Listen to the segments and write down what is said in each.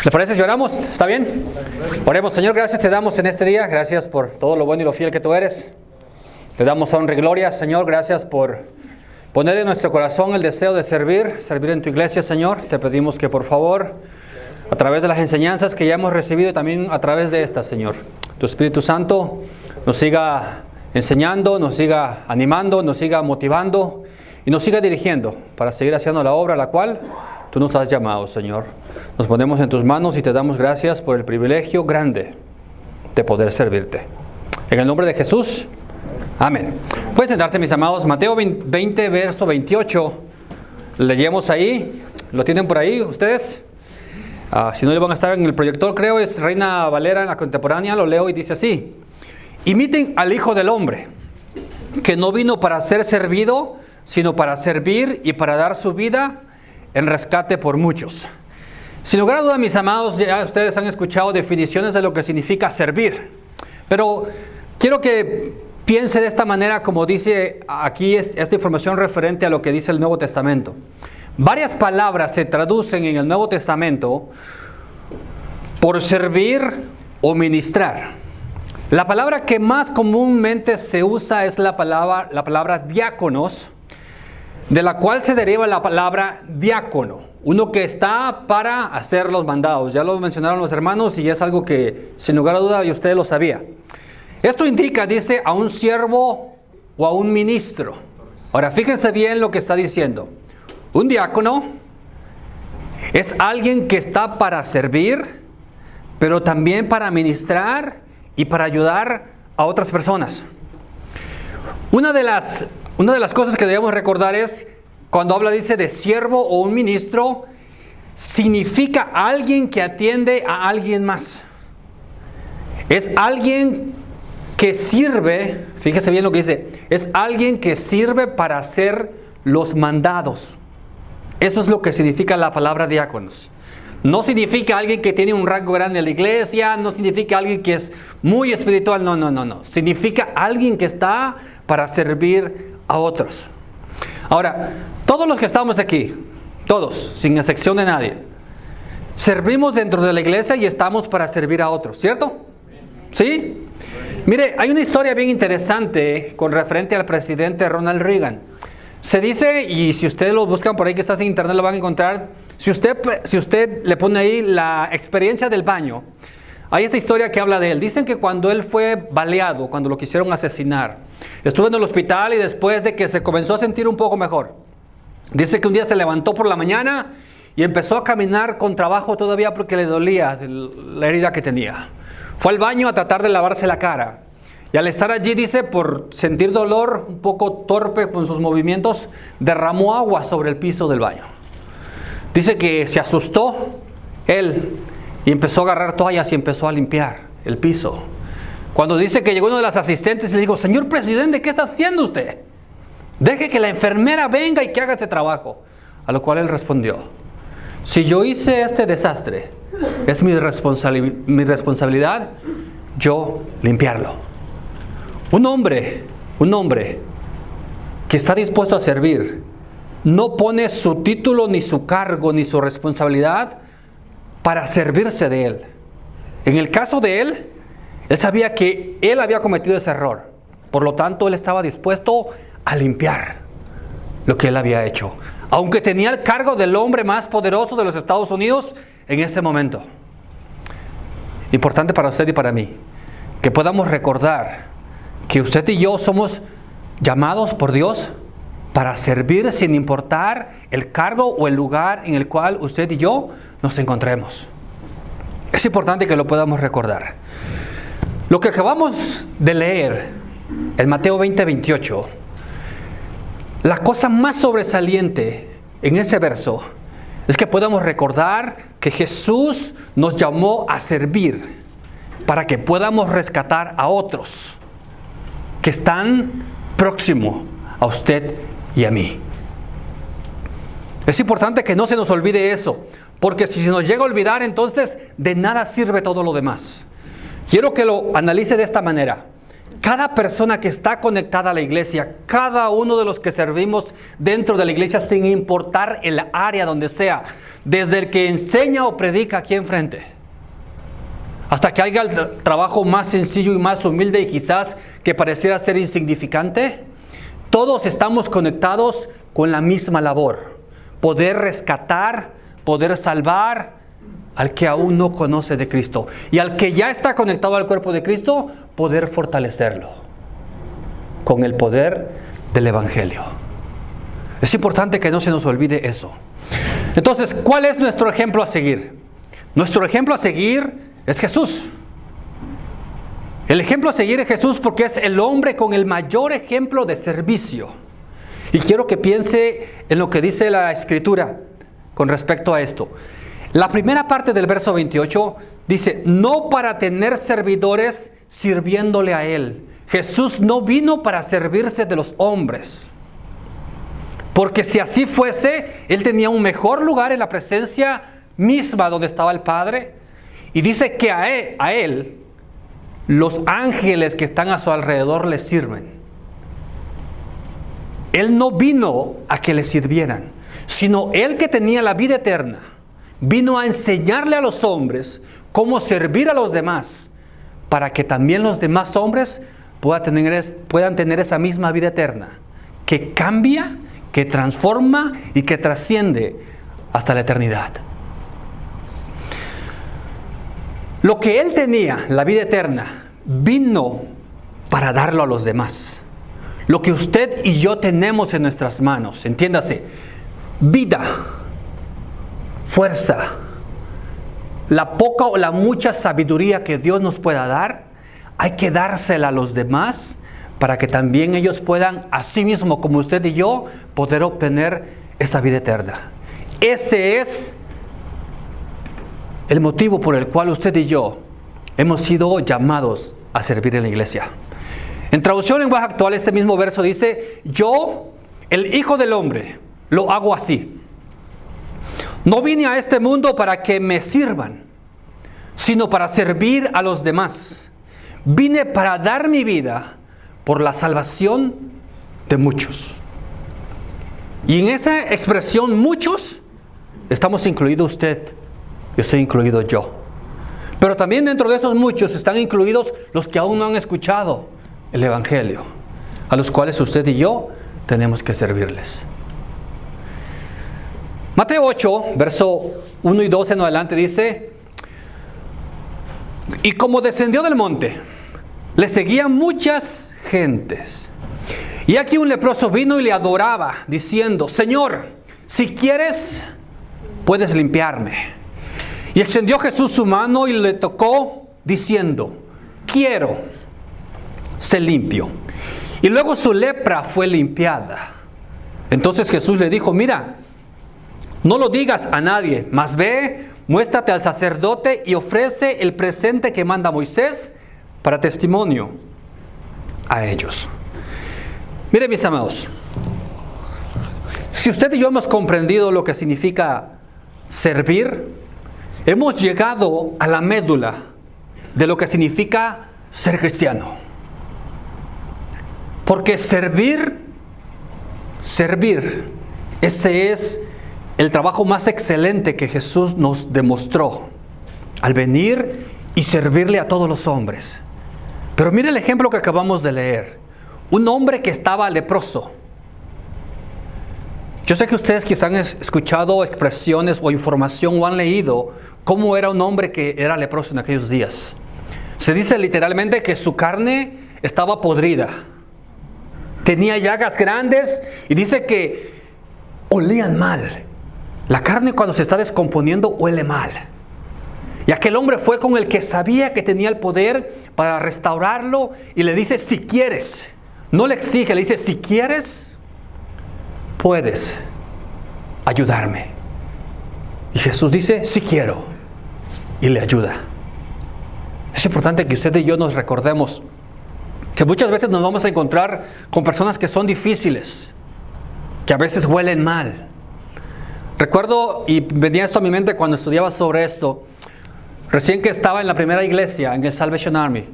¿Le parece si oramos? ¿Está bien? Oremos. Señor, gracias te damos en este día. Gracias por todo lo bueno y lo fiel que tú eres. Te damos honra y gloria, Señor. Gracias por poner en nuestro corazón el deseo de servir en tu iglesia, Señor. Te pedimos que por favor, a través de las enseñanzas que ya hemos recibido y también a través de estas, Señor, tu Espíritu Santo nos siga enseñando, nos siga animando, nos siga motivando y nos siga dirigiendo para seguir haciendo la obra a la cual tú nos has llamado, Señor. Nos ponemos en tus manos y te damos gracias por el privilegio grande de poder servirte. En el nombre de Jesús, amén. Pueden sentarse, mis amados. Mateo 20, verso 28. Leemos ahí. ¿Lo tienen por ahí ustedes? Si no, le van a estar en el proyector, creo. Es Reina Valera en la contemporánea. Lo leo y dice así: imiten al Hijo del Hombre, que no vino para ser servido, sino para servir y para dar su vida en rescate por muchos. Sin lugar a dudas, mis amados, ya ustedes han escuchado definiciones de lo que significa servir. Pero quiero que piense de esta manera, como dice aquí esta información referente a lo que dice el Nuevo Testamento. Varias palabras se traducen en el Nuevo Testamento por servir o ministrar. La palabra que más comúnmente se usa es la palabra diáconos, de la cual se deriva la palabra diácono, uno que está para hacer los mandados. Ya lo mencionaron los hermanos y es algo que sin lugar a duda y usted lo sabía. Esto indica, dice, a un siervo o a un ministro. Ahora fíjense bien lo que está diciendo. Un diácono es alguien que está para servir, pero también para ministrar y para ayudar a otras personas. Una de las cosas que debemos recordar es, cuando habla, dice, de siervo o un ministro, significa alguien que atiende a alguien más. Es alguien que sirve, fíjese bien lo que dice, es alguien que sirve para hacer los mandados. Eso es lo que significa la palabra diáconos. No significa alguien que tiene un rango grande en la iglesia, no significa alguien que es muy espiritual, no. Significa alguien que está para servir a otros. Ahora, todos los que estamos aquí, todos, sin excepción de nadie, servimos dentro de la iglesia y estamos para servir a otros, ¿cierto? ¿Sí? Mire, hay una historia bien interesante con referente al presidente Ronald Reagan. Se dice, y si ustedes lo buscan por ahí que está en internet lo van a encontrar, si usted le pone ahí la experiencia del baño, hay esta historia que habla de él. Dicen que cuando él fue baleado, cuando lo quisieron asesinar, estuvo en el hospital y después de que se comenzó a sentir un poco mejor, dice que un día se levantó por la mañana y empezó a caminar con trabajo todavía porque le dolía la herida que tenía. Fue al baño a tratar de lavarse la cara. Y al estar allí, dice, por sentir dolor, un poco torpe con sus movimientos, derramó agua sobre el piso del baño. Dice que se asustó él y empezó a agarrar toallas y empezó a limpiar el piso. Cuando dice que llegó uno de los asistentes y le dijo: señor presidente, ¿qué está haciendo usted? Deje que la enfermera venga y que haga ese trabajo. A lo cual él respondió: si yo hice este desastre, es mi responsabilidad yo limpiarlo. Un hombre que está dispuesto a servir no pone su título, ni su cargo, ni su responsabilidad para servirse de él. En el caso de él sabía que él había cometido ese error. Por lo tanto, él estaba dispuesto a limpiar lo que él había hecho, aunque tenía el cargo del hombre más poderoso de los Estados Unidos en ese momento. Importante para usted y para mí, que podamos recordar que usted y yo somos llamados por Dios para servir sin importar el cargo o el lugar en el cual usted y yo nos encontremos. Es importante que lo podamos recordar. Lo que acabamos de leer en Mateo 20, 28, la cosa más sobresaliente en ese verso es que podamos recordar que Jesús nos llamó a servir para que podamos rescatar a otros que están próximos a usted y a mí. Es importante que no se nos olvide eso, porque si se nos llega a olvidar, entonces de nada sirve todo lo demás. Quiero que lo analice de esta manera. Cada persona que está conectada a la iglesia, cada uno de los que servimos dentro de la iglesia, sin importar el área donde sea, desde el que enseña o predica aquí enfrente, hasta que haya el trabajo más sencillo y más humilde y quizás que pareciera ser insignificante, todos estamos conectados con la misma labor: poder rescatar, poder salvar al que aún no conoce de Cristo, y al que ya está conectado al cuerpo de Cristo, poder fortalecerlo con el poder del Evangelio. Es importante que no se nos olvide eso. Entonces, ¿cuál es nuestro ejemplo a seguir? Nuestro ejemplo a seguir es Jesús. El ejemplo a seguir es Jesús porque es el hombre con el mayor ejemplo de servicio. Y quiero que piense en lo que dice la Escritura con respecto a esto. La primera parte del verso 28 dice: no para tener servidores sirviéndole a Él. Jesús no vino para servirse de los hombres, porque si así fuese, Él tenía un mejor lugar en la presencia misma donde estaba el Padre. Y dice que a Él los ángeles que están a su alrededor le sirven. Él no vino a que le sirvieran, sino Él, que tenía la vida eterna, vino a enseñarle a los hombres cómo servir a los demás, para que también los demás hombres puedan tener esa misma vida eterna, que cambia, que transforma y que trasciende hasta la eternidad. Lo que Él tenía, la vida eterna, vino para darlo a los demás. Lo que usted y yo tenemos en nuestras manos, entiéndase, vida, fuerza, la poca o la mucha sabiduría que Dios nos pueda dar, hay que dársela a los demás para que también ellos puedan, así mismo como usted y yo, poder obtener esa vida eterna. Ese es el motivo por el cual usted y yo hemos sido llamados a servir en la iglesia. En traducción en lenguaje actual, este mismo verso dice: yo, el Hijo del Hombre, lo hago así. No vine a este mundo para que me sirvan, sino para servir a los demás. Vine para dar mi vida por la salvación de muchos. Y en esa expresión muchos, estamos incluido usted, y estoy incluido yo. Pero también dentro de esos muchos están incluidos los que aún no han escuchado el Evangelio, a los cuales usted y yo tenemos que servirles. Mateo 8, verso 1 y 2 en adelante dice: y como descendió del monte, le seguían muchas gentes. Y aquí un leproso vino y le adoraba, diciendo: Señor, si quieres, puedes limpiarme. Y extendió Jesús su mano y le tocó, diciendo: quiero, sé limpio. Y luego su lepra fue limpiada. Entonces Jesús le dijo: mira, no lo digas a nadie, mas ve, muéstrate al sacerdote y ofrece el presente que manda Moisés para testimonio a ellos. Mire, mis amados, si usted y yo hemos comprendido lo que significa servir, hemos llegado a la médula de lo que significa ser cristiano. Porque servir, ese es el trabajo más excelente que Jesús nos demostró al venir y servirle a todos los hombres. Pero mire el ejemplo que acabamos de leer. Un hombre que estaba leproso. Yo sé que ustedes quizás han escuchado expresiones o información o han leído cómo era un hombre que era leproso en aquellos días. Se dice literalmente que su carne estaba podrida. Tenía llagas grandes y dice que olían mal. La carne, cuando se está descomponiendo, huele mal. Y aquel hombre fue con el que sabía que tenía el poder para restaurarlo y le dice: si quieres. No le exige, le dice: si quieres, puedes ayudarme. Y Jesús dice: sí quiero. Y le ayuda. Es importante que usted y yo nos recordemos que muchas veces nos vamos a encontrar con personas que son difíciles, que a veces huelen mal. Recuerdo, y venía esto a mi mente cuando estudiaba sobre esto, recién que estaba en la primera iglesia, en el Salvation Army.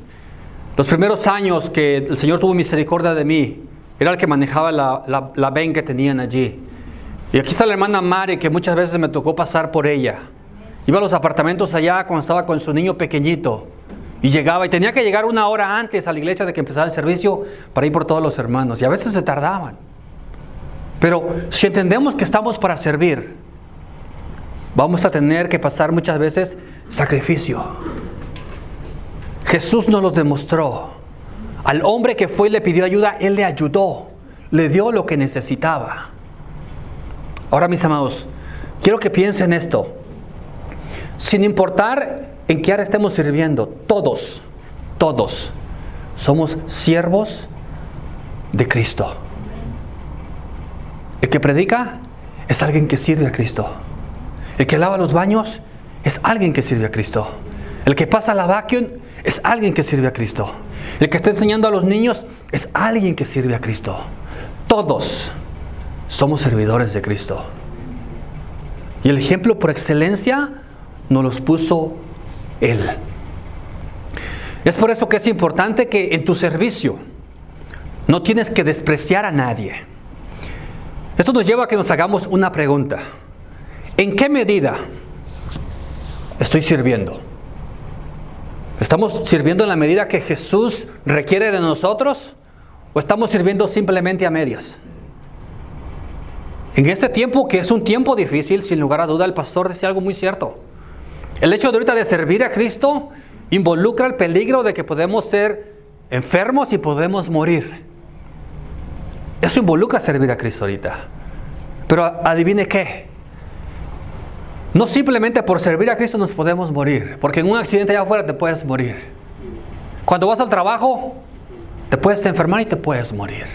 Los primeros años que el Señor tuvo misericordia de mí, era el que manejaba la ven que tenían allí. Y aquí está la hermana Mari, que muchas veces me tocó pasar por ella. Iba a los apartamentos allá cuando estaba con su niño pequeñito. Y llegaba y tenía que llegar 1 hora antes a la iglesia de que empezara el servicio para ir por todos los hermanos. Y a veces se tardaban. Pero si entendemos que estamos para servir, vamos a tener que pasar muchas veces sacrificio. Jesús nos lo demostró. Al hombre que fue y le pidió ayuda, Él le ayudó. Le dio lo que necesitaba. Ahora, mis amados, quiero que piensen esto. Sin importar en qué área estemos sirviendo, todos somos siervos de Cristo. El que predica es alguien que sirve a Cristo. El que lava los baños es alguien que sirve a Cristo. El que pasa la vacuum es alguien que sirve a Cristo. El que está enseñando a los niños es alguien que sirve a Cristo. Todos somos servidores de Cristo. Y el ejemplo por excelencia nos los puso Él. Es por eso que es importante que en tu servicio no tienes que despreciar a nadie. Esto nos lleva a que nos hagamos una pregunta. ¿En qué medida estoy sirviendo? ¿Estamos sirviendo en la medida que Jesús requiere de nosotros? ¿O estamos sirviendo simplemente a medias? En este tiempo, que es un tiempo difícil, sin lugar a duda, el pastor decía algo muy cierto. El hecho de ahorita de servir a Cristo involucra el peligro de que podemos ser enfermos y podemos morir. Eso involucra servir a Cristo ahorita. Pero adivine qué. No simplemente por servir a Cristo nos podemos morir, porque en un accidente allá afuera te puedes morir. Cuando vas al trabajo, te puedes enfermar y te puedes morir.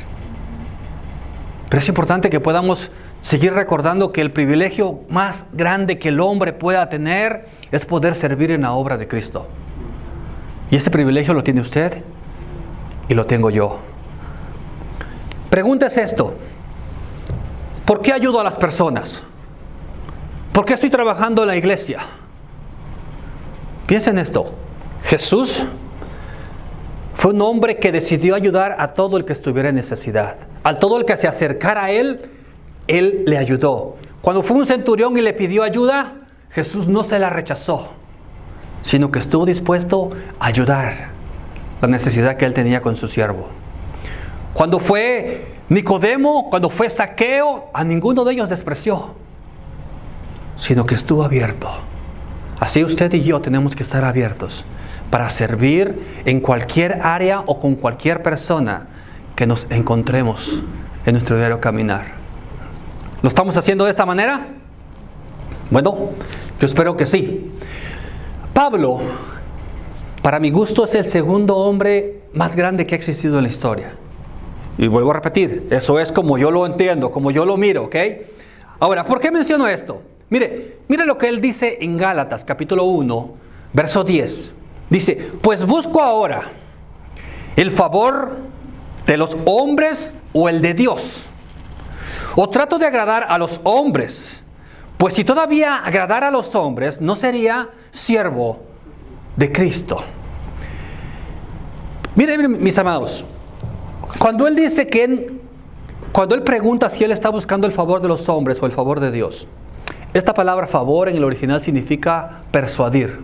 Pero es importante que podamos seguir recordando que el privilegio más grande que el hombre pueda tener es poder servir en la obra de Cristo. Y ese privilegio lo tiene usted y lo tengo yo. Pregunta es esto: ¿por qué ayudo a las personas? ¿Por qué estoy trabajando en la iglesia? Piensen esto. Jesús fue un hombre que decidió ayudar a todo el que estuviera en necesidad. A todo el que se acercara a Él, Él le ayudó. Cuando fue un centurión y le pidió ayuda, Jesús no se la rechazó, sino que estuvo dispuesto a ayudar la necesidad que Él tenía con su siervo. Cuando fue Nicodemo, cuando fue Zaqueo, a ninguno de ellos despreció, sino que estuvo abierto. Así usted y yo tenemos que estar abiertos para servir en cualquier área o con cualquier persona que nos encontremos en nuestro diario caminar. ¿Lo estamos haciendo de esta manera? Bueno, yo espero que sí. Pablo, para mi gusto, es el segundo hombre más grande que ha existido en la historia. Y vuelvo a repetir, eso es como yo lo entiendo, como yo lo miro, ¿ok? Ahora, ¿por qué menciono esto? Mire lo que él dice en Gálatas, capítulo 1, verso 10. Dice, pues busco ahora el favor de los hombres o el de Dios. O trato de agradar a los hombres. Pues si todavía agradara a los hombres, no sería siervo de Cristo. Miren, mis amados, cuando él dice cuando él pregunta si él está buscando el favor de los hombres o el favor de Dios, esta palabra favor en el original significa persuadir,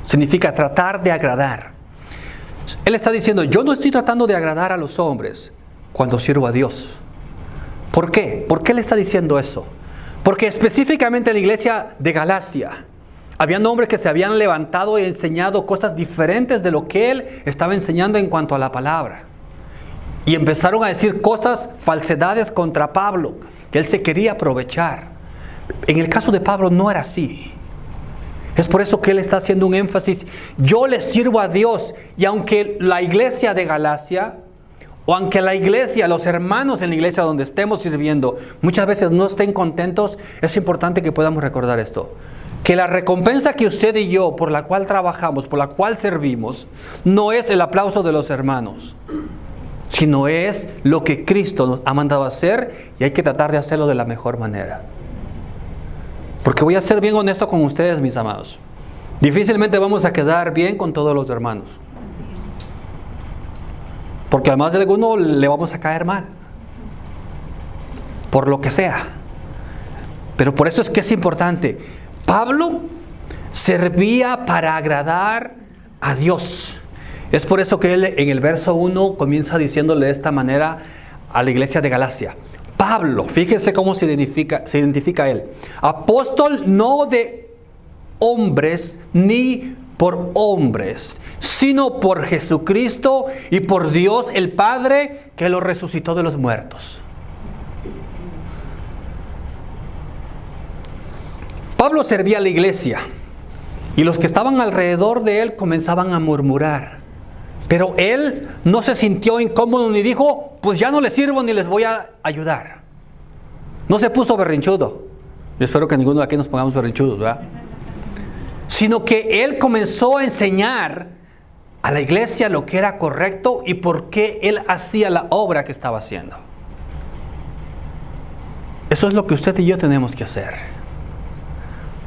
significa tratar de agradar. Él está diciendo, yo no estoy tratando de agradar a los hombres cuando sirvo a Dios. ¿Por qué? ¿Por qué él está diciendo eso? Porque específicamente en la iglesia de Galacia, habían hombres que se habían levantado y enseñado cosas diferentes de lo que él estaba enseñando en cuanto a la palabra. Y empezaron a decir cosas, falsedades contra Pablo, que él se quería aprovechar. En el caso de Pablo no era así. Es por eso que él está haciendo un énfasis. Yo le sirvo a Dios. Y aunque la iglesia de Galacia, o aunque la iglesia, los hermanos en la iglesia donde estemos sirviendo, muchas veces no estén contentos, es importante que podamos recordar esto. Que la recompensa que usted y yo, por la cual trabajamos, por la cual servimos, no es el aplauso de los hermanos, sino es lo que Cristo nos ha mandado a hacer, y hay que tratar de hacerlo de la mejor manera. Porque voy a ser bien honesto con ustedes, mis amados. Difícilmente vamos a quedar bien con todos los hermanos. Porque a más de alguno le vamos a caer mal. Por lo que sea. Pero por eso es que es importante. Pablo servía para agradar a Dios. Es por eso que él en el verso 1 comienza diciéndole de esta manera a la iglesia de Galacia. Pablo, fíjense cómo se identifica él. Apóstol no de hombres ni por hombres, sino por Jesucristo y por Dios el Padre que lo resucitó de los muertos. Pablo servía a la iglesia y los que estaban alrededor de él comenzaban a murmurar. Pero él no se sintió incómodo ni dijo, pues ya no les sirvo ni les voy a ayudar. No se puso berrinchudo. Yo espero que ninguno de aquí nos pongamos berrinchudos, ¿verdad? Sino que él comenzó a enseñar a la iglesia lo que era correcto y por qué él hacía la obra que estaba haciendo. Eso es lo que usted y yo tenemos que hacer.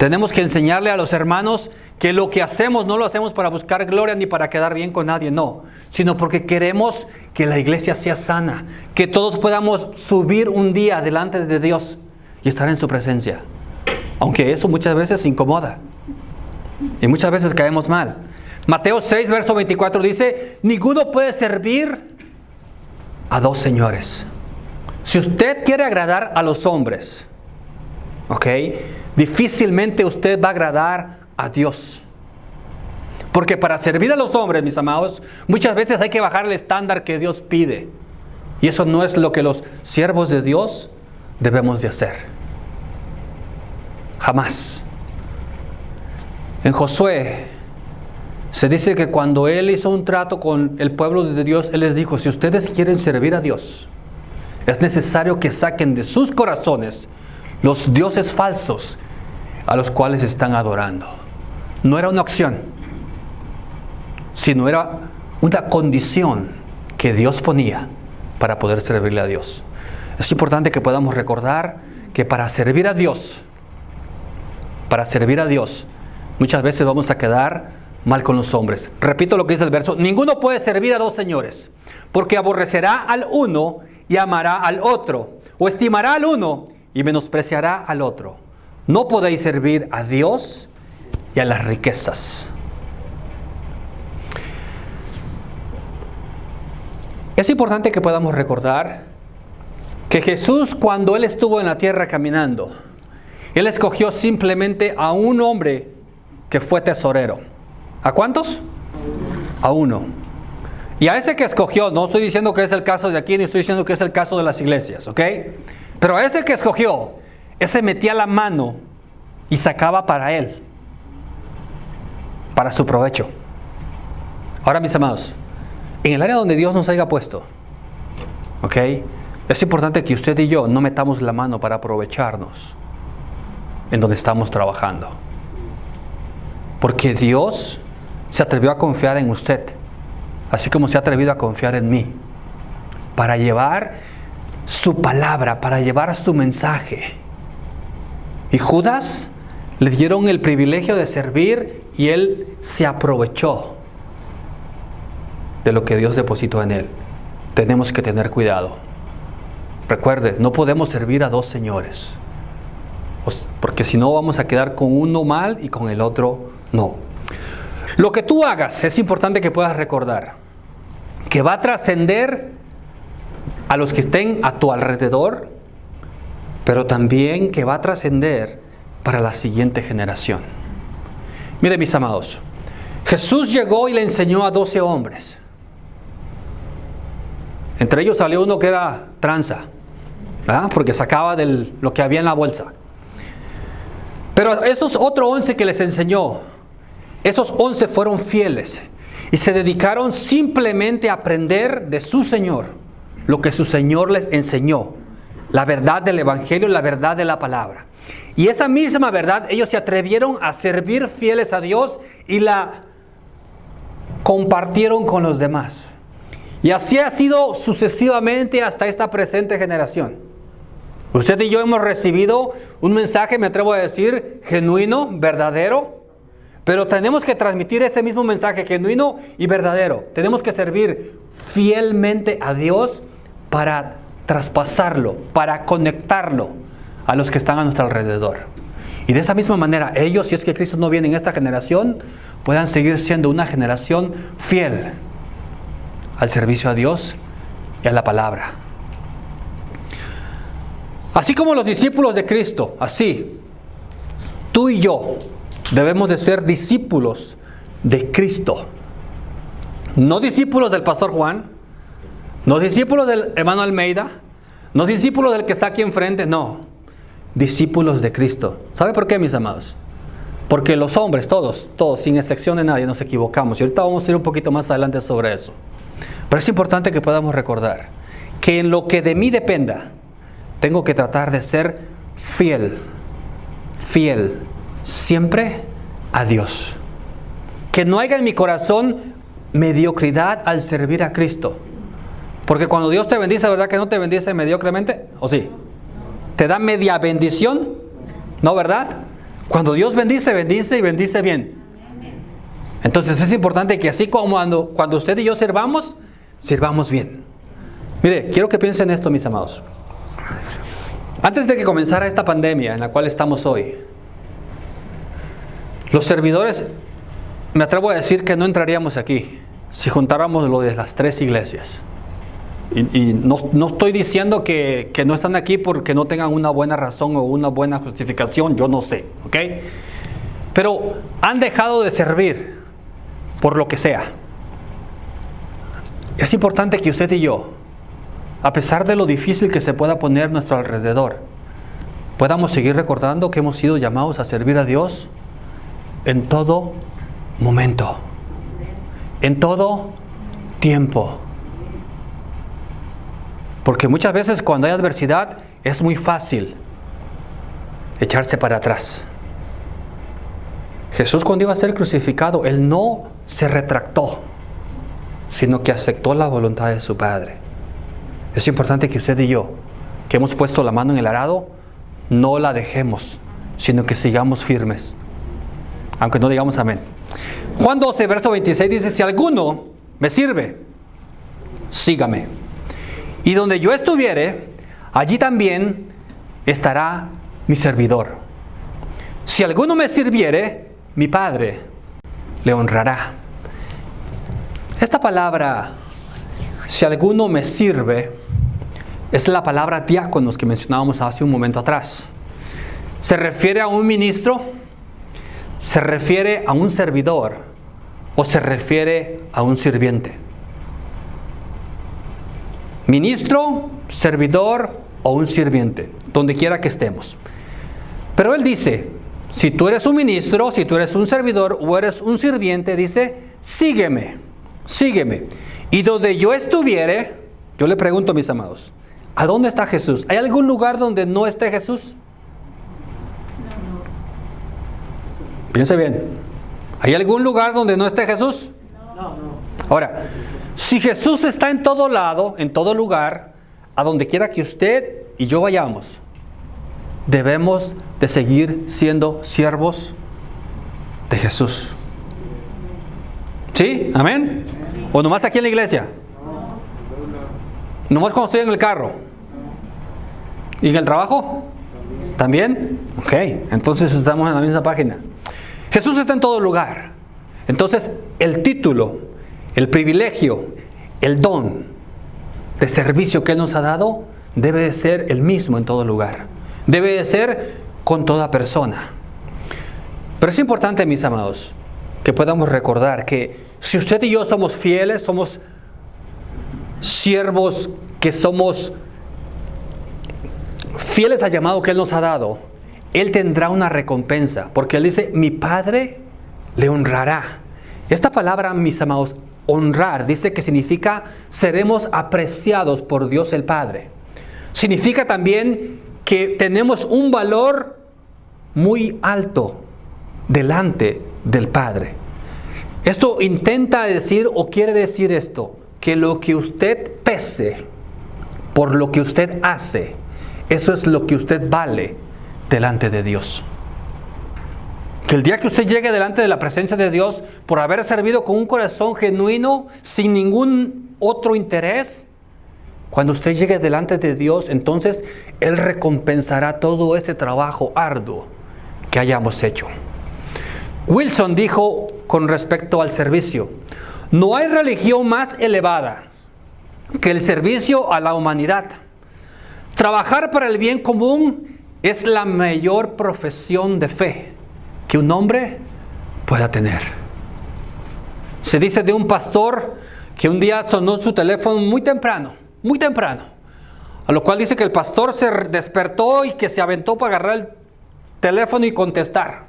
Tenemos que enseñarle a los hermanos que lo que hacemos no lo hacemos para buscar gloria ni para quedar bien con nadie, no. Sino porque queremos que la iglesia sea sana. Que todos podamos subir un día delante de Dios y estar en su presencia. Aunque eso muchas veces incomoda. Y muchas veces caemos mal. Mateo 6, verso 24 dice, ninguno puede servir a dos señores. Si usted quiere agradar a los hombres, ¿ok? Difícilmente usted va a agradar a Dios. Porque para servir a los hombres, mis amados, muchas veces hay que bajar el estándar que Dios pide. Y eso no es lo que los siervos de Dios debemos de hacer. Jamás. En Josué se dice que cuando él hizo un trato con el pueblo de Dios, él les dijo, si ustedes quieren servir a Dios, es necesario que saquen de sus corazones los dioses falsos a los cuales están adorando. No era una opción, sino era una condición que Dios ponía para poder servirle a Dios. Es importante que podamos recordar que para servir a Dios, muchas veces vamos a quedar mal con los hombres. Repito lo que dice el verso, ninguno puede servir a dos señores, porque aborrecerá al uno y amará al otro, o estimará al uno y menospreciará al otro. No podéis servir a Dios y a las riquezas. Es importante que podamos recordar que Jesús, cuando Él estuvo en la tierra caminando, Él escogió simplemente a un hombre que fue tesorero. ¿A cuántos? A uno. Y a ese que escogió, no estoy diciendo que es el caso de aquí, ni estoy diciendo que es el caso de las iglesias, ¿ok? Pero a ese que escogió, ese metía la mano y sacaba para él, para su provecho. Ahora, mis amados, en el área donde Dios nos haya puesto, ¿ok? Es importante que usted y yo no metamos la mano para aprovecharnos en donde estamos trabajando. Porque Dios se atrevió a confiar en usted, así como se ha atrevido a confiar en mí, para llevar su palabra, para llevar su mensaje. Y Judas le dieron el privilegio de servir y él se aprovechó de lo que Dios depositó en él. Tenemos que tener cuidado. Recuerde, no podemos servir a dos señores, porque si no vamos a quedar con uno mal y con el otro no. Lo que tú hagas es importante que puedas recordar que va a trascender a los que estén a tu alrededor, pero también que va a trascender para la siguiente generación. Miren, mis amados, Jesús llegó y le enseñó a 12 hombres. Entre ellos salió uno que era tranza, ¿verdad? Porque sacaba de lo que había en la bolsa. Pero esos otros 11 que les enseñó, esos 11 fueron fieles y se dedicaron simplemente a aprender de su Señor lo que su Señor les enseñó, la verdad del Evangelio, la verdad de la palabra. Y esa misma verdad ellos se atrevieron a servir fieles a Dios y la compartieron con los demás. Y así ha sido sucesivamente hasta esta presente generación. Usted y yo hemos recibido un mensaje, me atrevo a decir, genuino, verdadero, Pero tenemos que transmitir ese mismo mensaje genuino y verdadero. Tenemos que servir fielmente a Dios para traspasarlo, para conectarlo a los que están a nuestro alrededor. Y de esa misma manera, ellos, si es que Cristo no viene en esta generación, puedan seguir siendo una generación fiel al servicio a Dios y a la palabra. Así como los discípulos de Cristo, así, tú y yo debemos de ser discípulos de Cristo. No discípulos del pastor Juan, no discípulos del hermano Almeida, no discípulos del que está aquí enfrente, no. Discípulos de Cristo. ¿Sabe por qué, mis amados? Porque los hombres, todos, sin excepción de nadie, nos equivocamos. Y ahorita vamos a ir un poquito más adelante sobre eso. Pero es importante que podamos recordar que en lo que de mí dependa, tengo que tratar de ser fiel, siempre a Dios. Que no haya en mi corazón mediocridad al servir a Cristo. Porque cuando Dios te bendice, ¿verdad que no te bendice mediocremente? ¿O sí? ¿Te da media bendición? ¿No, verdad? Cuando Dios bendice, bendice y bendice bien. Entonces es importante que así como cuando usted y yo sirvamos bien. Mire, quiero que piensen en esto, mis amados. Antes de que comenzara esta pandemia en la cual estamos hoy, los servidores, me atrevo a decir que no entraríamos aquí si juntáramos lo de las 3 iglesias. Y no estoy diciendo que no están aquí porque no tengan una buena razón o una buena justificación, yo no sé, ¿ok? Pero han dejado de servir por lo que sea. Es importante que usted y yo, a pesar de lo difícil que se pueda poner a nuestro alrededor, podamos seguir recordando que hemos sido llamados a servir a Dios en todo momento, en todo tiempo. Porque muchas veces cuando hay adversidad es muy fácil echarse para atrás. Jesús, cuando iba a ser crucificado, Él no se retractó, sino que aceptó la voluntad de su Padre. Es importante que usted y yo, que hemos puesto la mano en el arado, no la dejemos, sino que sigamos firmes, aunque no digamos amén. Juan 12, verso 26 dice: si alguno me sirve, sígame. Y donde yo estuviere, allí también estará mi servidor. Si alguno me sirviere, mi Padre le honrará. Esta palabra, si alguno me sirve, es la palabra diáconos que mencionábamos hace un momento atrás. ¿Se refiere a un ministro? ¿Se refiere a un servidor? ¿O se refiere a un sirviente? Ministro, servidor o un sirviente, donde quiera que estemos. Pero él dice, si tú eres un ministro, si tú eres un servidor o eres un sirviente, dice, sígueme. Y donde yo estuviere, yo le pregunto, mis amados, ¿a dónde está Jesús? ¿Hay algún lugar donde no esté Jesús? Piense bien. ¿Hay algún lugar donde no esté Jesús? No. Ahora, si Jesús está en todo lado, en todo lugar, a donde quiera que usted y yo vayamos, debemos de seguir siendo siervos de Jesús. ¿Sí? ¿Amén? ¿O nomás aquí en la iglesia? ¿Nomás cuando estoy en el carro? ¿Y en el trabajo? ¿También? Ok, entonces estamos en la misma página. Jesús está en todo lugar. Entonces, el título, el privilegio, el don de servicio que Él nos ha dado debe de ser el mismo en todo lugar. Debe de ser con toda persona. Pero es importante, mis amados, que podamos recordar que si usted y yo somos fieles, somos siervos, que somos fieles al llamado que Él nos ha dado, Él tendrá una recompensa. Porque Él dice, mi Padre le honrará. Esta palabra, mis amados, honrar, dice que significa seremos apreciados por Dios el Padre. Significa también que tenemos un valor muy alto delante del Padre. Esto intenta decir o quiere decir esto, que lo que usted pese por lo que usted hace, eso es lo que usted vale delante de Dios. Que el día que usted llegue delante de la presencia de Dios, por haber servido con un corazón genuino, sin ningún otro interés, cuando usted llegue delante de Dios, entonces Él recompensará todo ese trabajo arduo que hayamos hecho. Wilson dijo con respecto al servicio: no hay religión más elevada que el servicio a la humanidad. Trabajar para el bien común es la mayor profesión de fe que un hombre pueda tener. Se dice de un pastor que un día sonó su teléfono muy temprano, a lo cual dice que el pastor se despertó y que se aventó para agarrar el teléfono y contestar.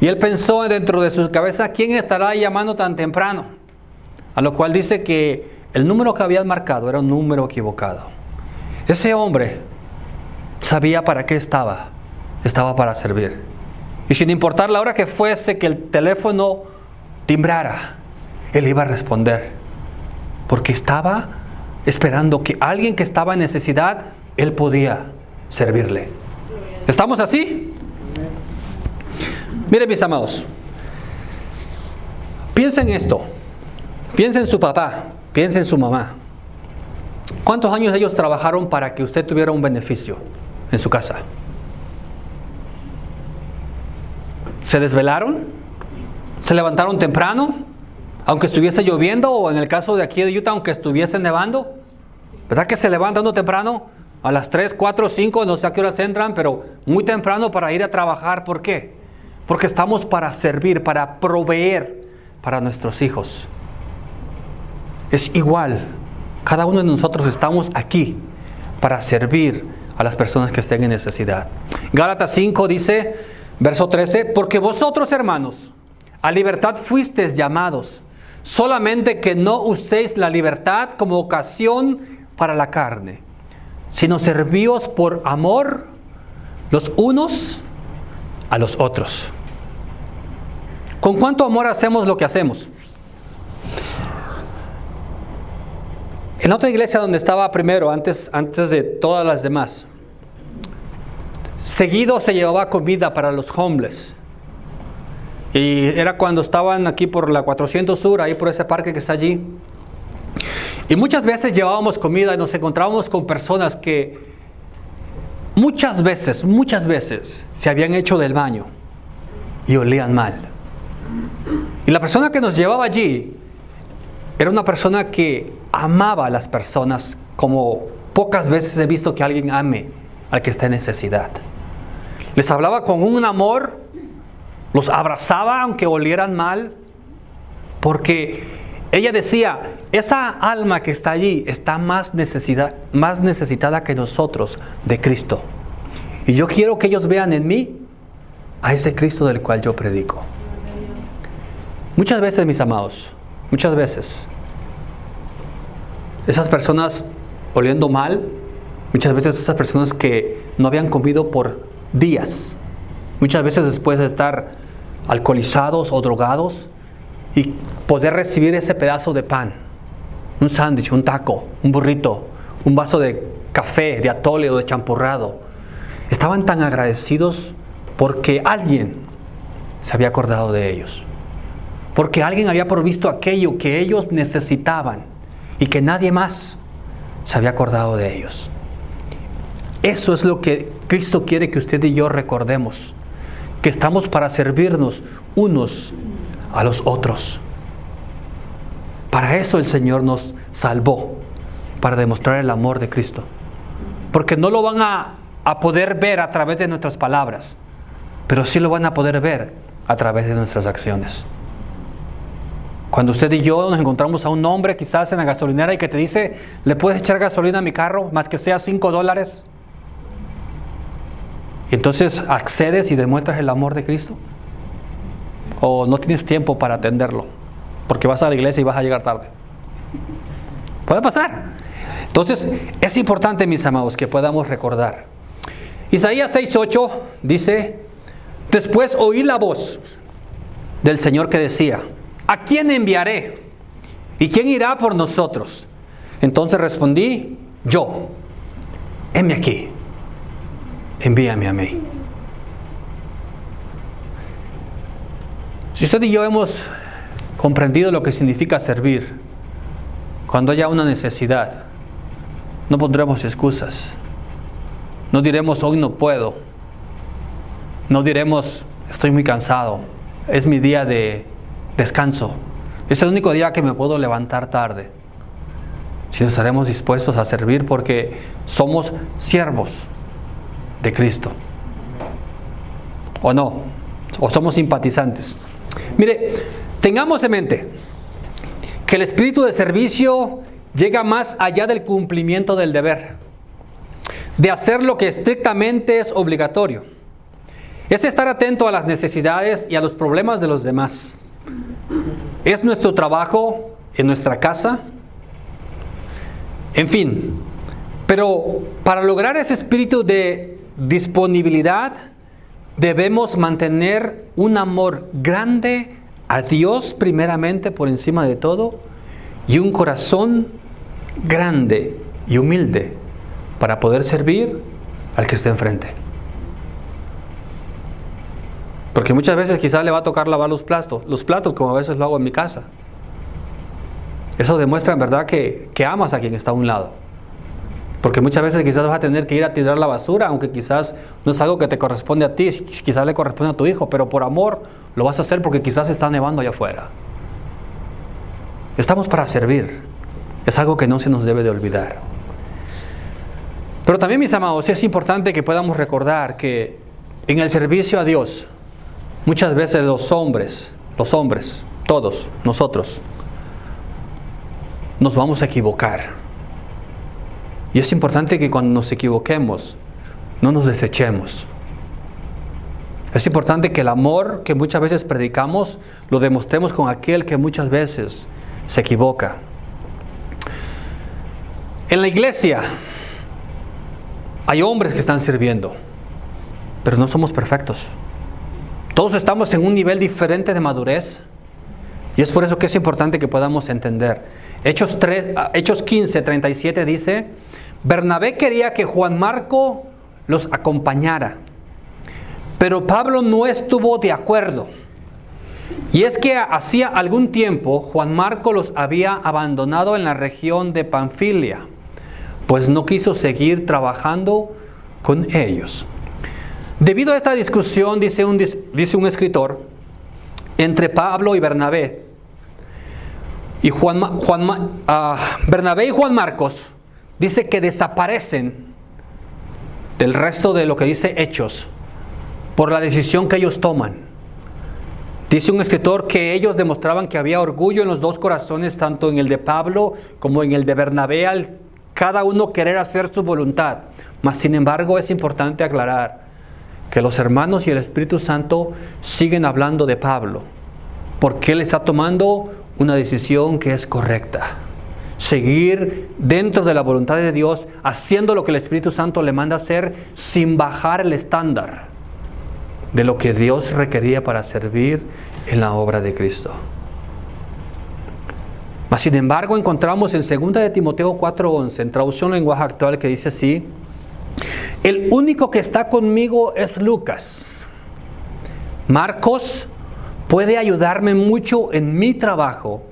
Y él pensó dentro de su cabeza: ¿quién estará llamando tan temprano? A lo cual dice que el número que habían marcado era un número equivocado. Ese hombre sabía para qué estaba para servir. Y sin importar la hora que fuese que el teléfono timbrara, él iba a responder, porque estaba esperando que alguien que estaba en necesidad, él podía servirle. ¿Estamos así? Miren, mis amados, piensen en esto. Piensen en su papá, piensen en su mamá. ¿Cuántos años ellos trabajaron para que usted tuviera un beneficio en su casa? ¿Se desvelaron? ¿Se levantaron temprano? Aunque estuviese lloviendo, o en el caso de aquí de Utah, aunque estuviese nevando. ¿Verdad que se levantan uno temprano? A las 3, 4, 5, no sé a qué horas entran, pero muy temprano para ir a trabajar. ¿Por qué? Porque estamos para servir, para proveer para nuestros hijos. Es igual. Cada uno de nosotros estamos aquí para servir a las personas que estén en necesidad. Gálatas 5 dice, verso 13, porque vosotros, hermanos, a libertad fuisteis llamados, solamente que no uséis la libertad como ocasión para la carne, sino servíos por amor los unos a los otros. ¿Con cuánto amor hacemos lo que hacemos? En otra iglesia donde estaba primero, antes de todas las demás, seguido se llevaba comida para los homeless. Y era cuando estaban aquí por la 400 Sur, ahí por ese parque que está allí. Y muchas veces llevábamos comida y nos encontrábamos con personas que muchas veces se habían hecho del baño y olían mal. Y la persona que nos llevaba allí era una persona que amaba a las personas como pocas veces he visto que alguien ame al que está en necesidad. Les hablaba con un amor, los abrazaba aunque olieran mal, porque ella decía, esa alma que está allí está más necesitada que nosotros de Cristo. Y yo quiero que ellos vean en mí a ese Cristo del cual yo predico. Muchas veces, mis amados, muchas veces, esas personas oliendo mal, muchas veces esas personas que no habían comido por días, muchas veces después de estar alcoholizados o drogados y poder recibir ese pedazo de pan, un sándwich, un taco, un burrito, un vaso de café, de atole o de champurrado, estaban tan agradecidos porque alguien se había acordado de ellos, porque alguien había provisto aquello que ellos necesitaban y que nadie más se había acordado de ellos. Eso es lo que Cristo quiere que usted y yo recordemos, que estamos para servirnos unos a los otros. Para eso el Señor nos salvó, para demostrar el amor de Cristo. Porque no lo van a poder ver a través de nuestras palabras, pero sí lo van a poder ver a través de nuestras acciones. Cuando usted y yo nos encontramos a un hombre quizás en la gasolinera y que te dice, ¿le puedes echar gasolina a mi carro? Más que sea $5. Y entonces accedes y demuestras el amor de Cristo. O no tienes tiempo para atenderlo, porque vas a la iglesia y vas a llegar tarde. Puede pasar. Entonces es importante, mis amados, que podamos recordar. Isaías 6:8 dice, después oí la voz del Señor que decía, ¿a quién enviaré? ¿Y quién irá por nosotros? Entonces respondí, yo, heme aquí, envíame a mí. Si usted y yo hemos comprendido lo que significa servir, cuando haya una necesidad, no pondremos excusas. No diremos, hoy no puedo. No diremos, estoy muy cansado. Es mi día de descanso. Es el único día que me puedo levantar tarde. Si nos estaremos dispuestos a servir porque somos siervos de Cristo. ¿O no? ¿O somos simpatizantes? Mire, tengamos en mente que el espíritu de servicio llega más allá del cumplimiento del deber, de hacer lo que estrictamente es obligatorio. Es estar atento a las necesidades y a los problemas de los demás. Es nuestro trabajo en nuestra casa. En fin, pero para lograr ese espíritu de disponibilidad, debemos mantener un amor grande a Dios primeramente por encima de todo y un corazón grande y humilde para poder servir al que esté enfrente. Porque muchas veces quizás le va a tocar lavar los platos como a veces lo hago en mi casa. Eso demuestra en verdad que amas a quien está a un lado. Porque muchas veces quizás vas a tener que ir a tirar la basura, aunque quizás no es algo que te corresponde a ti, quizás le corresponde a tu hijo, pero por amor lo vas a hacer porque quizás está nevando allá afuera. Estamos para servir. Es algo que no se nos debe de olvidar. Pero también, mis amados, es importante que podamos recordar que en el servicio a Dios, muchas veces los hombres, todos nosotros, nos vamos a equivocar. Y es importante que cuando nos equivoquemos, no nos desechemos. Es importante que el amor que muchas veces predicamos, lo demostremos con aquel que muchas veces se equivoca. En la iglesia hay hombres que están sirviendo, pero no somos perfectos. Todos estamos en un nivel diferente de madurez. Y es por eso que es importante que podamos entender. Hechos 15, 37 dice: Bernabé quería que Juan Marco los acompañara, pero Pablo no estuvo de acuerdo. Y es que hacía algún tiempo Juan Marco los había abandonado en la región de Panfilia, pues no quiso seguir trabajando con ellos. Debido a esta discusión, dice un escritor, entre Pablo y Bernabé, y Bernabé y Juan Marcos, dice que desaparecen del resto de lo que dice Hechos por la decisión que ellos toman. Dice un escritor que ellos demostraban que había orgullo en los dos corazones, tanto en el de Pablo como en el de Bernabé, al cada uno querer hacer su voluntad. Mas sin embargo es importante aclarar que los hermanos y el Espíritu Santo siguen hablando de Pablo, porque él está tomando una decisión que es correcta. Seguir dentro de la voluntad de Dios, haciendo lo que el Espíritu Santo le manda hacer, sin bajar el estándar de lo que Dios requería para servir en la obra de Cristo. Mas sin embargo encontramos en 2 de Timoteo 4:11, en traducción lenguaje actual, que dice así: el único que está conmigo es Lucas. Marcos puede ayudarme mucho en mi trabajo.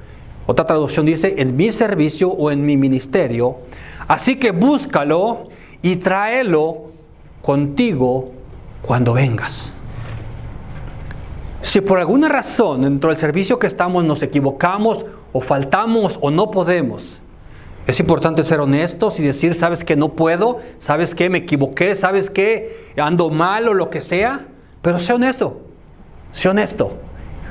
Otra traducción dice, en mi servicio o en mi ministerio. Así que búscalo y tráelo contigo cuando vengas. Si por alguna razón dentro del servicio que estamos nos equivocamos o faltamos o no podemos, es importante ser honestos y decir, ¿sabes qué? No puedo, ¿sabes qué? Me equivoqué, ¿sabes qué? Ando mal o lo que sea. Pero sé honesto.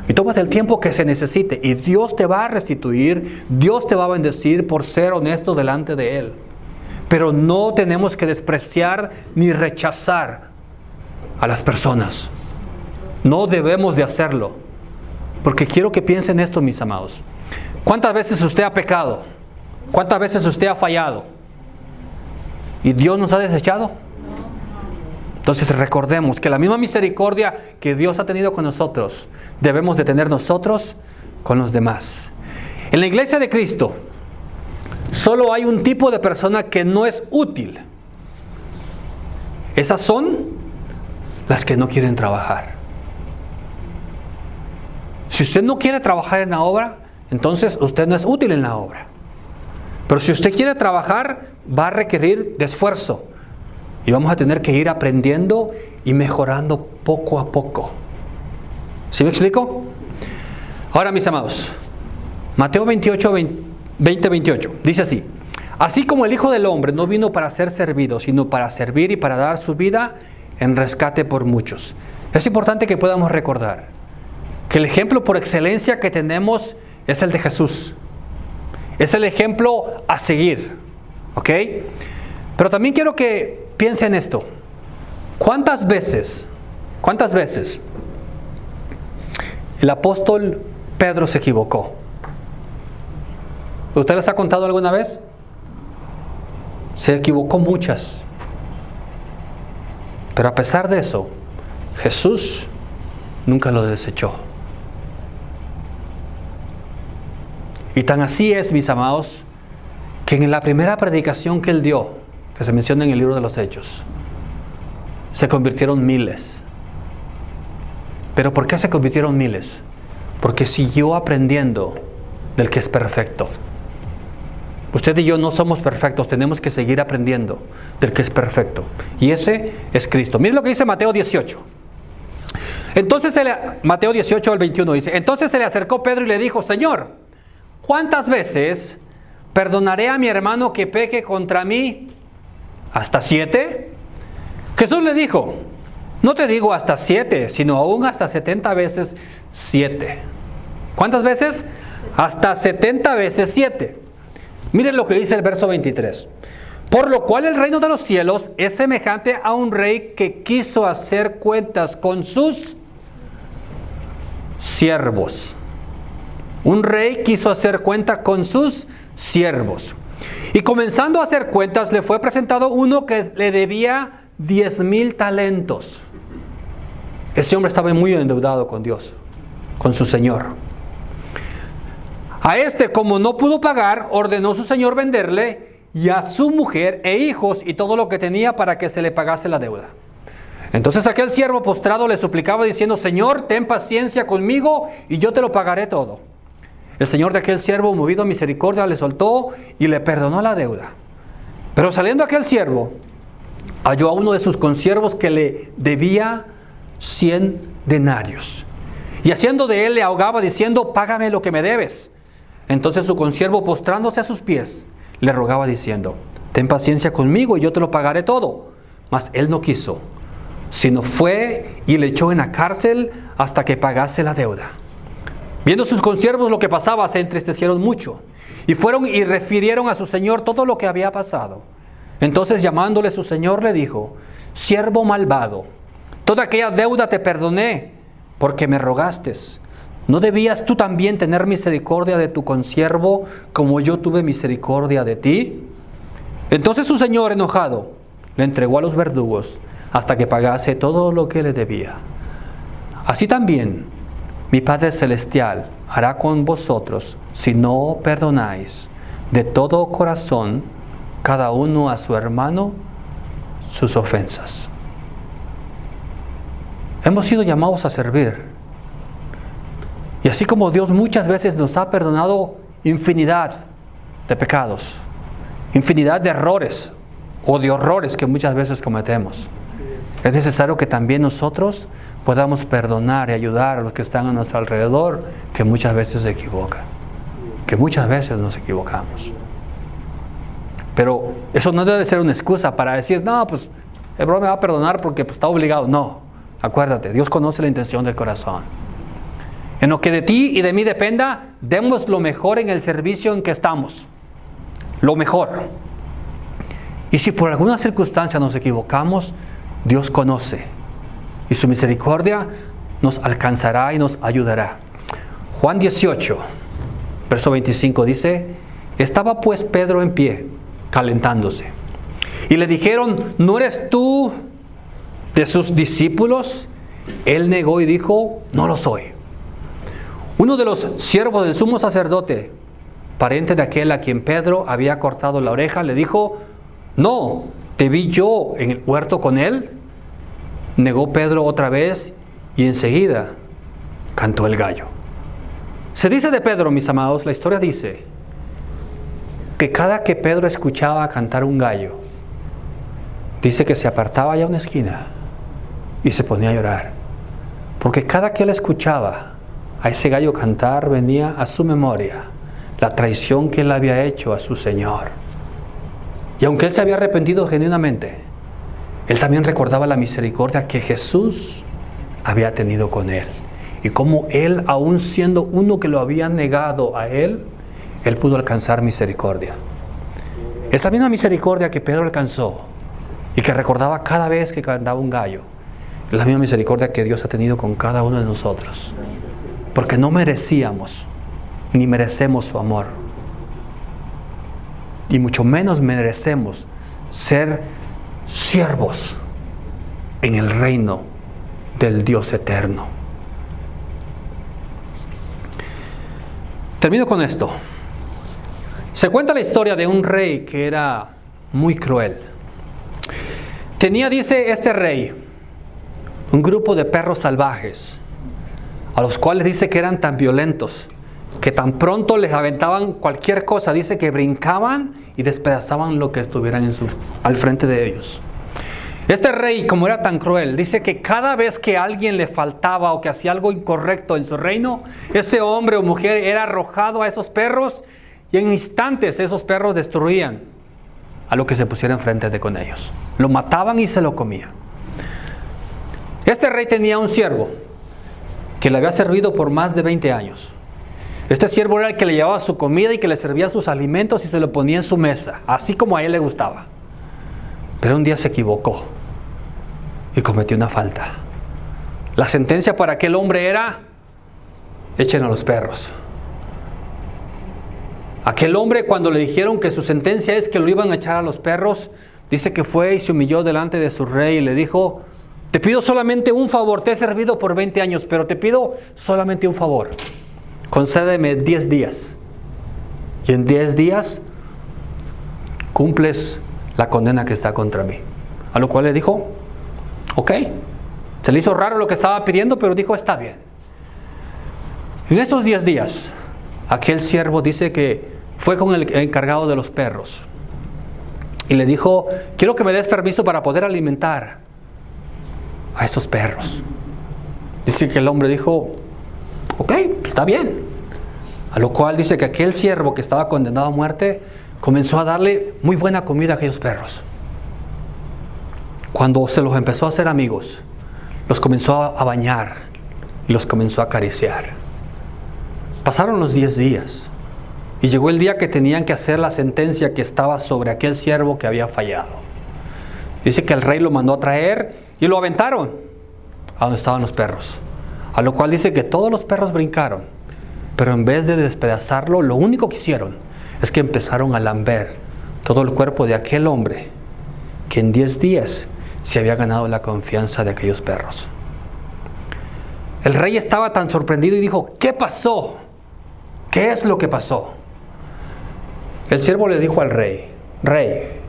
Y tómate el tiempo que se necesite y Dios te va a restituir, Dios te va a bendecir por ser honesto delante de Él. Pero no tenemos que despreciar ni rechazar a las personas. No debemos de hacerlo. Porque quiero que piensen esto, mis amados. ¿Cuántas veces usted ha pecado? ¿Cuántas veces usted ha fallado? ¿Y Dios nos ha desechado? Entonces recordemos que la misma misericordia que Dios ha tenido con nosotros, debemos de tener nosotros con los demás. En la iglesia de Cristo, solo hay un tipo de persona que no es útil. Esas son las que no quieren trabajar. Si usted no quiere trabajar en la obra, entonces usted no es útil en la obra. Pero si usted quiere trabajar, va a requerir de esfuerzo. Y vamos a tener que ir aprendiendo y mejorando poco a poco. ¿Sí me explico? Ahora, mis amados, Mateo 20:28 dice así: así como el Hijo del Hombre no vino para ser servido, sino para servir y para dar su vida en rescate por muchos. Es importante que podamos recordar que el ejemplo por excelencia que tenemos es el de Jesús. Es el ejemplo a seguir. ¿Ok? Pero también quiero que piense en esto. ¿Cuántas veces el apóstol Pedro se equivocó? ¿Usted les ha contado alguna vez? Se equivocó muchas. Pero a pesar de eso, Jesús nunca lo desechó. Y tan así es, mis amados, que en la primera predicación que él dio, que se menciona en el libro de los Hechos, se convirtieron miles. ¿Pero por qué se convirtieron miles? Porque siguió aprendiendo del que es perfecto. Usted y yo no somos perfectos, tenemos que seguir aprendiendo del que es perfecto. Y ese es Cristo. Miren lo que dice Mateo 18. Mateo 18 al 21 dice: entonces se le acercó Pedro y le dijo: Señor, ¿cuántas veces perdonaré a mi hermano que peque contra mí? ¿Hasta 7? Jesús le dijo: no te digo hasta 7, sino aún hasta 70 veces 7. ¿Cuántas veces? Hasta 70 veces 7. Miren lo que dice el verso 23. Por lo cual el reino de los cielos es semejante a un rey que quiso hacer cuentas con sus siervos. Un rey quiso hacer cuenta con sus siervos. Y comenzando a hacer cuentas, le fue presentado uno que le debía 10,000 talentos. Ese hombre estaba muy endeudado con Dios, con su Señor. A este, como no pudo pagar, ordenó su Señor venderle y a su mujer e hijos y todo lo que tenía para que se le pagase la deuda. Entonces aquel siervo postrado le suplicaba diciendo: Señor, ten paciencia conmigo y yo te lo pagaré todo. El señor de aquel siervo, movido a misericordia, le soltó y le perdonó la deuda. Pero saliendo aquel siervo, halló a uno de sus consiervos que le debía 100 denarios. Y haciendo de él, le ahogaba diciendo: págame lo que me debes. Entonces su consiervo, postrándose a sus pies, le rogaba diciendo: ten paciencia conmigo y yo te lo pagaré todo. Mas él no quiso, sino fue y le echó en la cárcel hasta que pagase la deuda. Viendo sus consiervos lo que pasaba, se entristecieron mucho, y fueron y refirieron a su señor todo lo que había pasado. Entonces, llamándole su señor, le dijo: siervo malvado, toda aquella deuda te perdoné, porque me rogaste. ¿No debías tú también tener misericordia de tu consiervo, como yo tuve misericordia de ti? Entonces su señor, enojado, le entregó a los verdugos hasta que pagase todo lo que le debía. Así también mi Padre Celestial hará con vosotros, si no perdonáis de todo corazón cada uno a su hermano sus ofensas. Hemos sido llamados a servir. Y así como Dios muchas veces nos ha perdonado infinidad de pecados, infinidad de errores o de horrores que muchas veces cometemos, es necesario que también nosotros podamos perdonar y ayudar a los que están a nuestro alrededor, que muchas veces se equivocan, que muchas veces nos equivocamos. Pero eso no debe ser una excusa para decir: no, pues el brother me va a perdonar porque pues, está obligado. No, acuérdate, Dios conoce la intención del corazón. En lo que de ti y de mí dependa, demos lo mejor en el servicio en que estamos. Lo mejor. Y si por alguna circunstancia nos equivocamos, Dios conoce. Y su misericordia nos alcanzará y nos ayudará. Juan 18, verso 25 dice: estaba pues Pedro en pie, calentándose. Y le dijeron: ¿no eres tú de sus discípulos? Él negó y dijo: no lo soy. Uno de los siervos del sumo sacerdote, pariente de aquel a quien Pedro había cortado la oreja, le dijo: no, ¿te vi yo en el huerto con él? Negó Pedro otra vez y enseguida cantó el gallo. Se dice de Pedro, mis amados, la historia dice que cada que Pedro escuchaba cantar un gallo, dice que se apartaba allá a una esquina y se ponía a llorar. Porque cada que él escuchaba a ese gallo cantar, venía a su memoria la traición que él había hecho a su Señor. Y aunque él se había arrepentido genuinamente, él también recordaba la misericordia que Jesús había tenido con él. Y cómo él, aún siendo uno que lo había negado a él pudo alcanzar misericordia. Esa misma misericordia que Pedro alcanzó y que recordaba cada vez que cantaba un gallo, es la misma misericordia que Dios ha tenido con cada uno de nosotros. Porque no merecíamos, ni merecemos su amor. Y mucho menos merecemos ser siervos en el reino del Dios eterno. Termino con esto. Se cuenta la historia de un rey que era muy cruel. Tenía, dice este rey, un grupo de perros salvajes, a los cuales dice que eran tan violentos, que tan pronto les aventaban cualquier cosa, dice que brincaban y despedazaban lo que estuvieran al frente de ellos. Este rey, como era tan cruel, dice que cada vez que a alguien le faltaba o que hacía algo incorrecto en su reino, ese hombre o mujer era arrojado a esos perros y en instantes esos perros destruían a lo que se pusiera enfrente de con ellos. Lo mataban y se lo comían. Este rey tenía un siervo que le había servido por más de 20 años. Este siervo era el que le llevaba su comida y que le servía sus alimentos y se lo ponía en su mesa, así como a él le gustaba. Pero un día se equivocó y cometió una falta. La sentencia para aquel hombre era: echen a los perros. Aquel hombre, cuando le dijeron que su sentencia es que lo iban a echar a los perros, dice que fue y se humilló delante de su rey y le dijo: te pido solamente un favor, te he servido por 20 años, pero te pido solamente un favor. Concédeme 10 días. Y en 10 días cumples la condena que está contra mí. A lo cual le dijo: ok. Se le hizo raro lo que estaba pidiendo, pero dijo: está bien. En estos 10 días, aquel siervo dice que fue con el encargado de los perros y le dijo: quiero que me des permiso para poder alimentar a esos perros. Dice que el hombre dijo: ok, está bien. A lo cual dice que aquel siervo que estaba condenado a muerte comenzó a darle muy buena comida a aquellos perros. Cuando se los empezó a hacer amigos, los comenzó a bañar y los comenzó a acariciar. Pasaron los 10 días y llegó el día que tenían que hacer la sentencia que estaba sobre aquel siervo que había fallado. Dice que el rey lo mandó a traer y lo aventaron a donde estaban los perros. A lo cual dice que todos los perros brincaron, pero en vez de despedazarlo, lo único que hicieron es que empezaron a lamber todo el cuerpo de aquel hombre que en 10 días se había ganado la confianza de aquellos perros. El rey estaba tan sorprendido y dijo: ¿qué pasó? ¿Qué es lo que pasó? El siervo le dijo al rey: rey,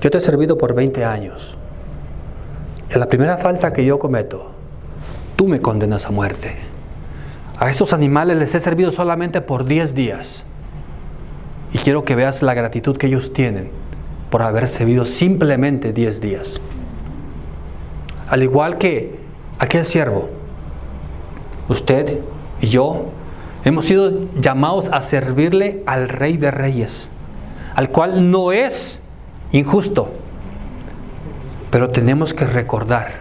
yo te he servido por 20 años. En la primera falta que yo cometo, tú me condenas a muerte. A estos animales les he servido solamente por 10 días. Y quiero que veas la gratitud que ellos tienen por haber servido simplemente 10 días. Al igual que aquel siervo, usted y yo hemos sido llamados a servirle al Rey de Reyes, al cual no es injusto. Pero tenemos que recordar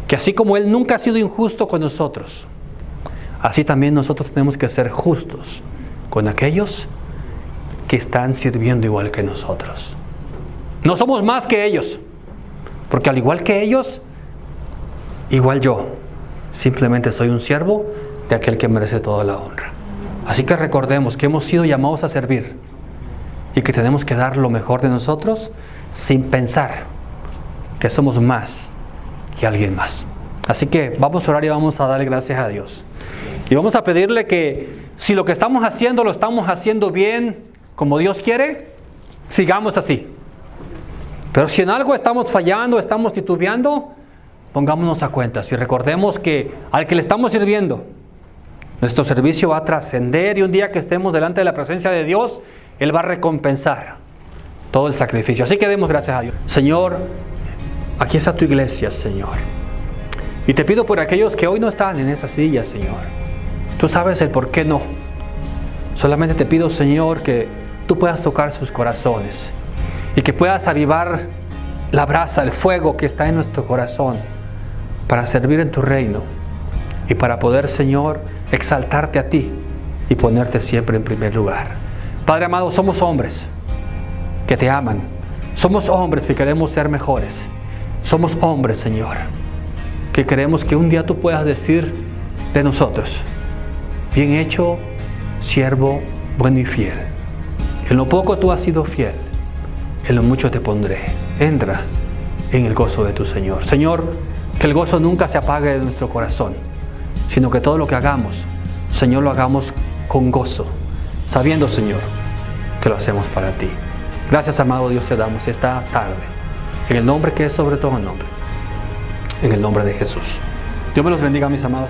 que así como Él nunca ha sido injusto con nosotros, así también nosotros tenemos que ser justos con aquellos que están sirviendo igual que nosotros. No somos más que ellos, porque al igual que ellos, igual yo, simplemente soy un siervo de aquel que merece toda la honra. Así que recordemos que hemos sido llamados a servir y que tenemos que dar lo mejor de nosotros sin pensar que somos más que alguien más. Así que vamos a orar y vamos a darle gracias a Dios. Y vamos a pedirle que si lo que estamos haciendo lo estamos haciendo bien, como Dios quiere, sigamos así. Pero si en algo estamos fallando, estamos titubeando, pongámonos a cuentas y recordemos que al que le estamos sirviendo Nuestro servicio va a trascender y un día que estemos delante de la presencia de Dios, Él va a recompensar todo el sacrificio. Así que demos gracias a Dios. Señor, aquí está tu iglesia, Señor. Y te pido por aquellos que hoy no están en esa silla, Señor. Tú sabes el por qué no. Solamente te pido, Señor, que tú puedas tocar sus corazones y que puedas avivar la brasa, el fuego que está en nuestro corazón para servir en tu reino y para poder, Señor, exaltarte a ti y ponerte siempre en primer lugar. Padre amado, somos hombres que te aman. Somos hombres que queremos ser mejores. Somos hombres, Señor, que queremos que un día tú puedas decir de nosotros: bien hecho, siervo bueno y fiel. En lo poco tú has sido fiel, en lo mucho te pondré. Entra en el gozo de tu Señor. Señor, que el gozo nunca se apague de nuestro corazón, sino que todo lo que hagamos, Señor, lo hagamos con gozo, sabiendo, Señor, que lo hacemos para ti. Gracias, amado Dios, te damos esta tarde, en el nombre que es sobre todo el nombre, en el nombre de Jesús. Dios me los bendiga, mis amados.